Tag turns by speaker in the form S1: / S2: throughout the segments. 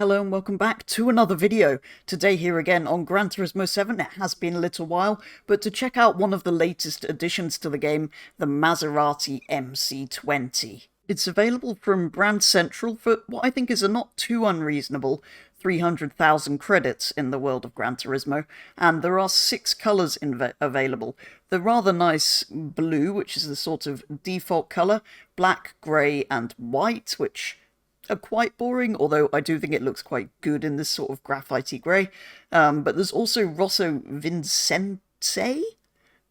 S1: Hello and welcome back to another video. Today here again on Gran Turismo 7. It has been a little while, but to check out one of the latest additions to the game, the Maserati MC20. It's available from Brand Central for what I think is a not too unreasonable 300,000 credits in the world of Gran Turismo, and there are 6 colours available. The rather nice blue, which is the sort of default colour, black, grey and white, which are quite boring, although I do think it looks quite good in this sort of graphite-y grey. But there's also Rosso Vincente,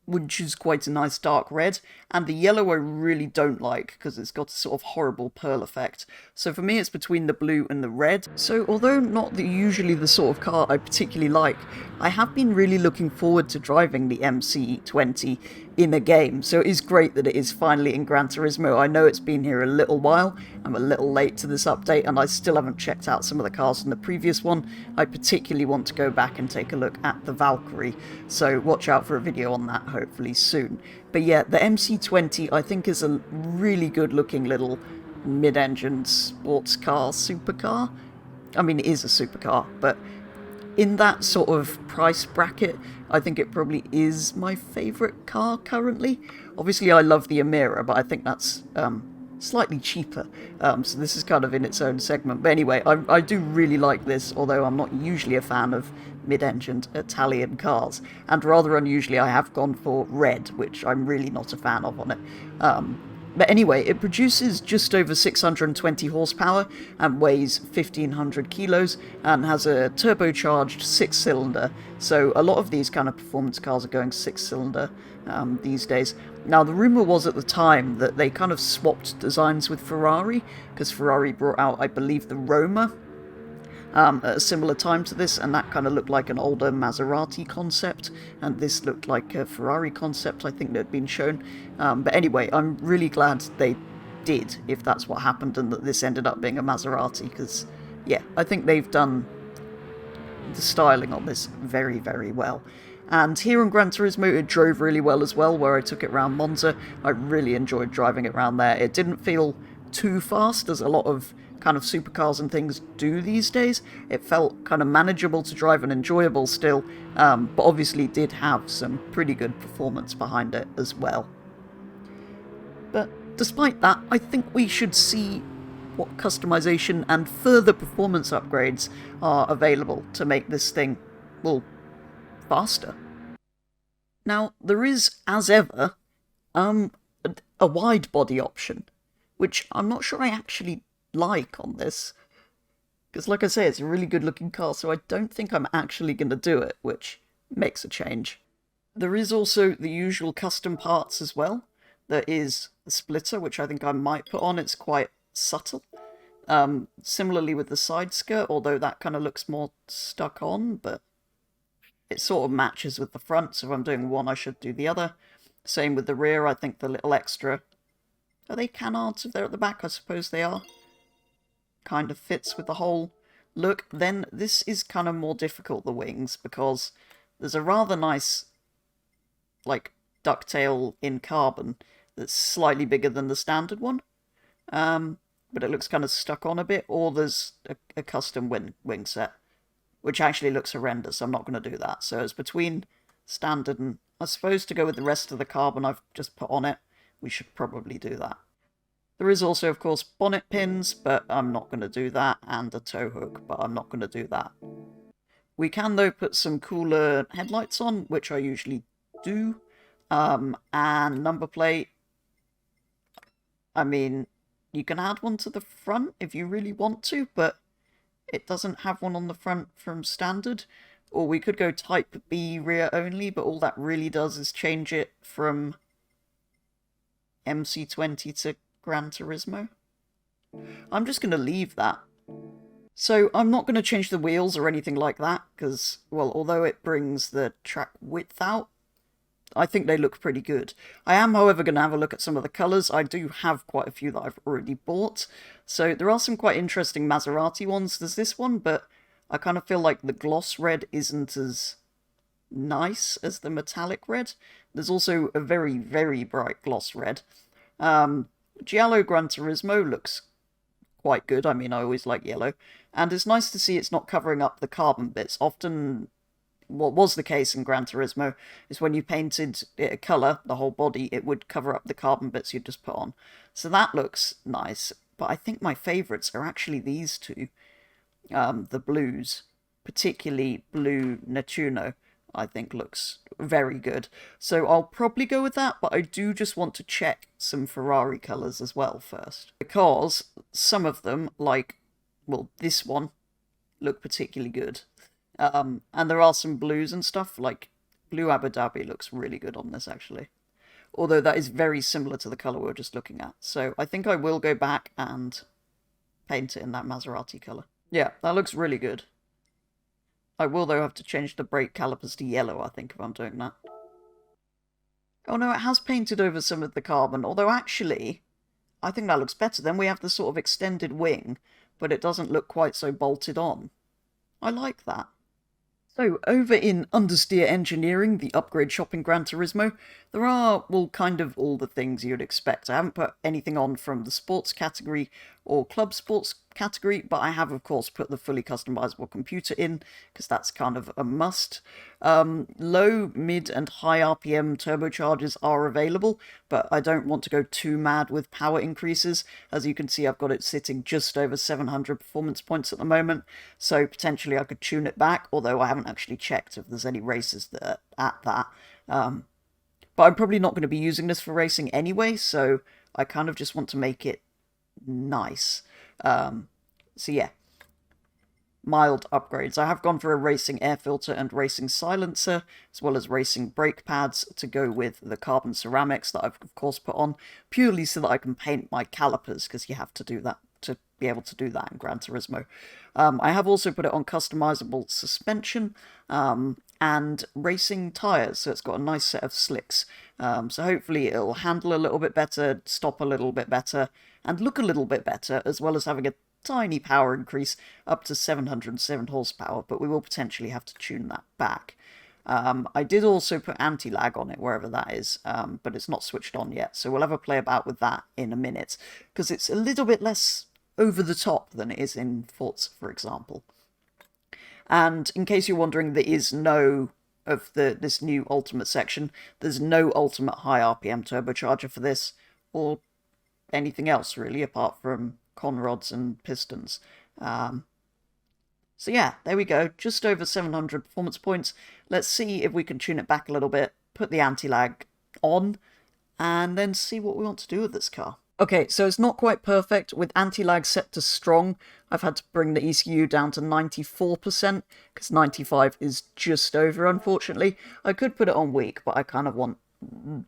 S1: which is quite a nice dark red, and the yellow I really don't like because it's got a sort of horrible pearl effect. So for me it's between the blue and the red. So although not usually the sort of car I particularly like, I have been really looking forward to driving the MC20 in a game, so it is great that it is finally in Gran Turismo. I know it's been here a little while, I'm a little late to this update, and I still haven't checked out some of the cars from the previous one. I particularly want to go back and take a look at the Valkyrie, so watch out for a video on that hopefully soon. But yeah, the MC20 I think is a really good looking little mid-engine sports car, supercar. I mean, it is a supercar, but in that sort of price bracket, I think it probably is my favourite car currently. Obviously, I love the Amira, but I think that's slightly cheaper, so this is kind of in its own segment. But anyway, I do really like this, although I'm not usually a fan of mid-engined Italian cars. And rather unusually, I have gone for red, which I'm really not a fan of on it. But anyway, it produces just over 620 horsepower and weighs 1,500 kilos and has a turbocharged 6-cylinder. So a lot of these kind of performance cars are going 6-cylinder these days. Now, the rumour was at the time that they kind of swapped designs with Ferrari, because Ferrari brought out, I believe, the Roma at a similar time to this, and that kind of looked like an older Maserati concept, and this looked like a Ferrari concept, I think, that had been shown. But anyway, I'm really glad they did, if that's what happened, and that this ended up being a Maserati, because, yeah, I think they've done the styling on this very, very well. And here in Gran Turismo, it drove really well as well, where I took it around Monza. I really enjoyed driving it around there. It didn't feel too fast, as a lot of kind of supercars and things do these days. It felt kind of manageable to drive and enjoyable still, but obviously did have some pretty good performance behind it as well. But despite that, I think we should see what customization and further performance upgrades are available to make this thing, well, faster. Now, there is, as ever, a wide body option, which I'm not sure I actually like on this, because like I say, it's a really good looking car, so I don't think I'm actually going to do it, which makes a change. There is also the usual custom parts as well. There is a splitter, which I think I might put on. It's quite subtle. Similarly with the side skirt, although that kind of looks more stuck on, but it sort of matches with the front, so if I'm doing one I should do the other. Same with the rear. I think the little extra, are they canards if they're at the back? I suppose they are. Kind of fits with the whole look. Then this is kind of more difficult, the wings, because there's a rather nice, like, ducktail in carbon that's slightly bigger than the standard one, but it looks kind of stuck on a bit, or there's a custom wing set, which actually looks horrendous, so I'm not going to do that. So it's between standard and, I suppose, to go with the rest of the carbon I've just put on it, we should probably do that. There is also, of course, bonnet pins, but I'm not going to do that, and a tow hook, but I'm not going to do that. We can, though, put some cooler headlights on, which I usually do, and number plate. I mean, you can add one to the front if you really want to, but it doesn't have one on the front from standard. Or we could go Type B rear only, but all that really does is change it from MC20 to Gran Turismo. I'm just going to leave that. So I'm not going to change the wheels or anything like that, because, well, although it brings the track width out, I think they look pretty good. I am, however, going to have a look at some of the colours. I do have quite a few that I've already bought. So there are some quite interesting Maserati ones. There's this one, but I kind of feel like the gloss red isn't as nice as the metallic red. There's also a very, very bright gloss red. Giallo Gran Turismo looks quite good. I mean, I always like yellow. And it's nice to see it's not covering up the carbon bits. Often, what was the case in Gran Turismo is when you painted it a colour, the whole body, it would cover up the carbon bits you'd just put on. So that looks nice. But I think my favourites are actually these two, the blues. Particularly blue Nettuno, I think looks very good. So I'll probably go with that, but I do just want to check some Ferrari colours as well first. Because some of them, like, well, this one, look particularly good. And there are some blues and stuff, like blue Abu Dhabi looks really good on this, actually. Although that is very similar to the colour we were just looking at. So I think I will go back and paint it in that Maserati colour. Yeah, that looks really good. I will, though, have to change the brake calipers to yellow, I think, if I'm doing that. Oh, no, it has painted over some of the carbon, although actually, I think that looks better. Then we have the sort of extended wing, but it doesn't look quite so bolted on. I like that. So, over in Understeer Engineering, the upgrade shop in Gran Turismo, there are, well, kind of all the things you'd expect. I haven't put anything on from the sports category or club sports category, but I have, of course, put the fully customizable computer in, because that's kind of a must. Low, mid, and high RPM turbochargers are available, but I don't want to go too mad with power increases. As you can see, I've got it sitting just over 700 performance points at the moment, so potentially I could tune it back, although I haven't actually checked if there's any races that are at that. But I'm probably not going to be using this for racing anyway, so I kind of just want to make it nice. So yeah, mild upgrades. I have gone for a racing air filter and racing silencer, as well as racing brake pads to go with the carbon ceramics that I've of course put on, purely so that I can paint my calipers, because you have to do that to be able to do that in Gran Turismo. I have also put it on customizable suspension and racing tyres, so it's got a nice set of slicks. So hopefully it'll handle a little bit better, stop a little bit better, and look a little bit better, as well as having a tiny power increase up to 707 horsepower, but we will potentially have to tune that back. I did also put anti-lag on it, wherever that is, but it's not switched on yet, so we'll have a play about with that in a minute, because it's a little bit less over the top than it is in Forza, for example. And in case you're wondering, there is no, of this new Ultimate section, there's no Ultimate high RPM turbocharger for this, or anything else really, apart from conrods and pistons. So yeah, there we go, just over 700 performance points. Let's see if we can tune it back a little bit, put the anti-lag on, and then see what we want to do with this car. Okay, so it's not quite perfect. With anti-lag set to strong, I've had to bring the ECU down to 94%, because 95 is just over, unfortunately. I could put it on weak, but I kind of want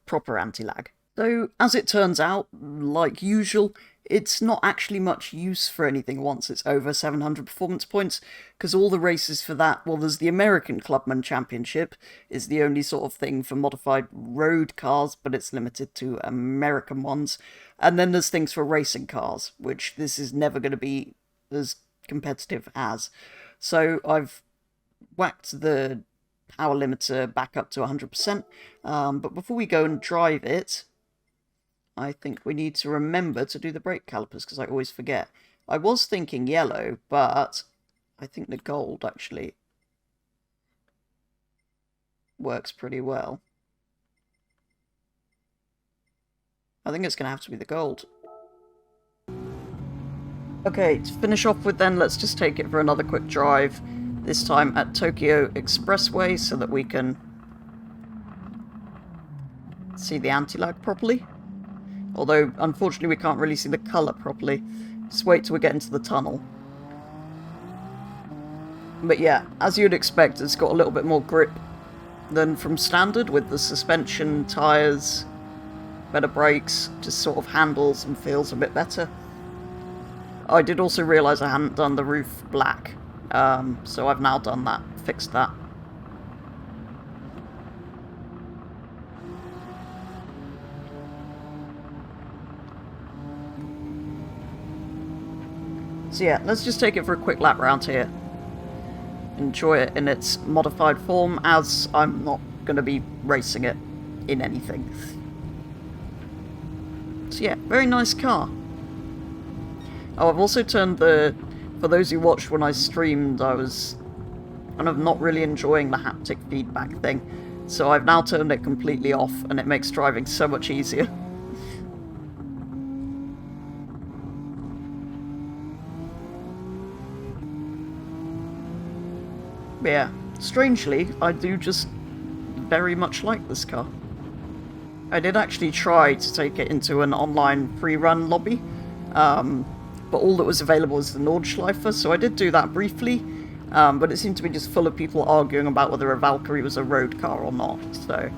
S1: proper anti-lag. So, as it turns out, like usual, it's not actually much use for anything once it's over 700 performance points, because all the races for that, well, there's the American Clubman Championship, is the only sort of thing for modified road cars, but it's limited to American ones. And then there's things for racing cars, which this is never going to be as competitive as. So I've whacked the power limiter back up to 100%, but before we go and drive it, I think we need to remember to do the brake calipers, because I always forget. I was thinking yellow, but I think the gold actually works pretty well. I think it's going to have to be the gold. Okay, to finish off with then, let's just take it for another quick drive, this time at Tokyo Expressway, so that we can see the anti-lag properly. Although, unfortunately, we can't really see the colour properly. Just wait till we get into the tunnel. But yeah, as you'd expect, it's got a little bit more grip than from standard, with the suspension, tyres, better brakes, just sort of handles and feels a bit better. I did also realise I hadn't done the roof black, so I've now done that, fixed that. So yeah, let's just take it for a quick lap round here. Enjoy it in its modified form, as I'm not going to be racing it in anything. So yeah, very nice car. Oh, I've also turned the... For those who watched when I streamed, I was kind of not really enjoying the haptic feedback thing. So I've now turned it completely off, and it makes driving so much easier. But yeah, strangely, I do just very much like this car. I did actually try to take it into an online free-run lobby, but all that was available was the Nordschleife, so I did do that briefly, but it seemed to be just full of people arguing about whether a Valkyrie was a road car or not, so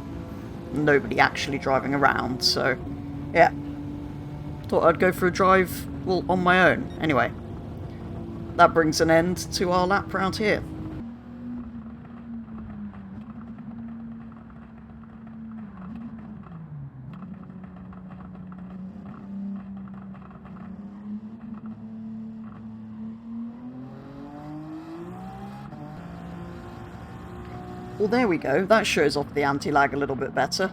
S1: nobody actually driving around, so yeah. Thought I'd go for a drive, well, on my own. Anyway, that brings an end to our lap round here. Well, there we go. That shows off the anti-lag a little bit better.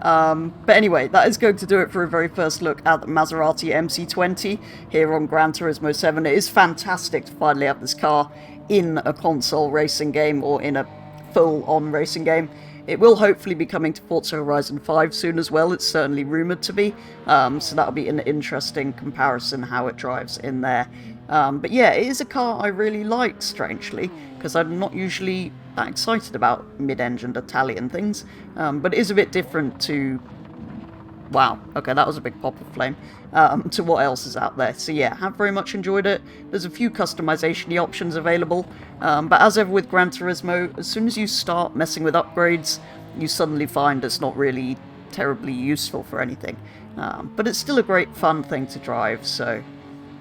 S1: But anyway, that is going to do it for a very first look at the Maserati MC20 here on Gran Turismo 7. It is fantastic to finally have this car in a console racing game, or in a full-on racing game. It will hopefully be coming to Forza Horizon 5 soon as well. It's certainly rumoured to be, so that'll be an interesting comparison how it drives in there. But yeah, it is a car I really like, strangely, because I'm not usually that excited about mid-engined Italian things, but it is a bit different to... Wow, okay, that was a big pop of flame, to what else is out there. So yeah, have very much enjoyed it. There's a few customization options available, but as ever with Gran Turismo, as soon as you start messing with upgrades, you suddenly find it's not really terribly useful for anything. But it's still a great fun thing to drive, so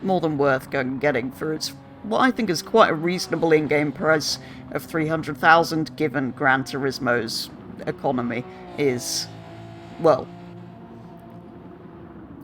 S1: more than worth going and getting for its, what I think is quite a reasonable in-game price of 300,000, given Gran Turismo's economy is, well,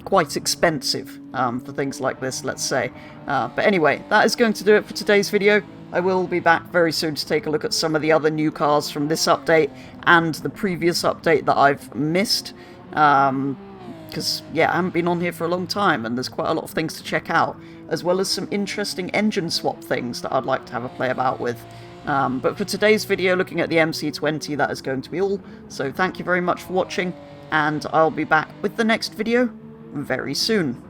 S1: quite expensive for things like this, let's say. But anyway, that is going to do it for today's video. I will be back very soon to take a look at some of the other new cars from this update and the previous update that I've missed. Because, yeah, I haven't been on here for a long time, and there's quite a lot of things to check out, as well as some interesting engine swap things that I'd like to have a play about with. But for today's video, looking at the MC20, that is going to be all. So thank you very much for watching, and I'll be back with the next video very soon.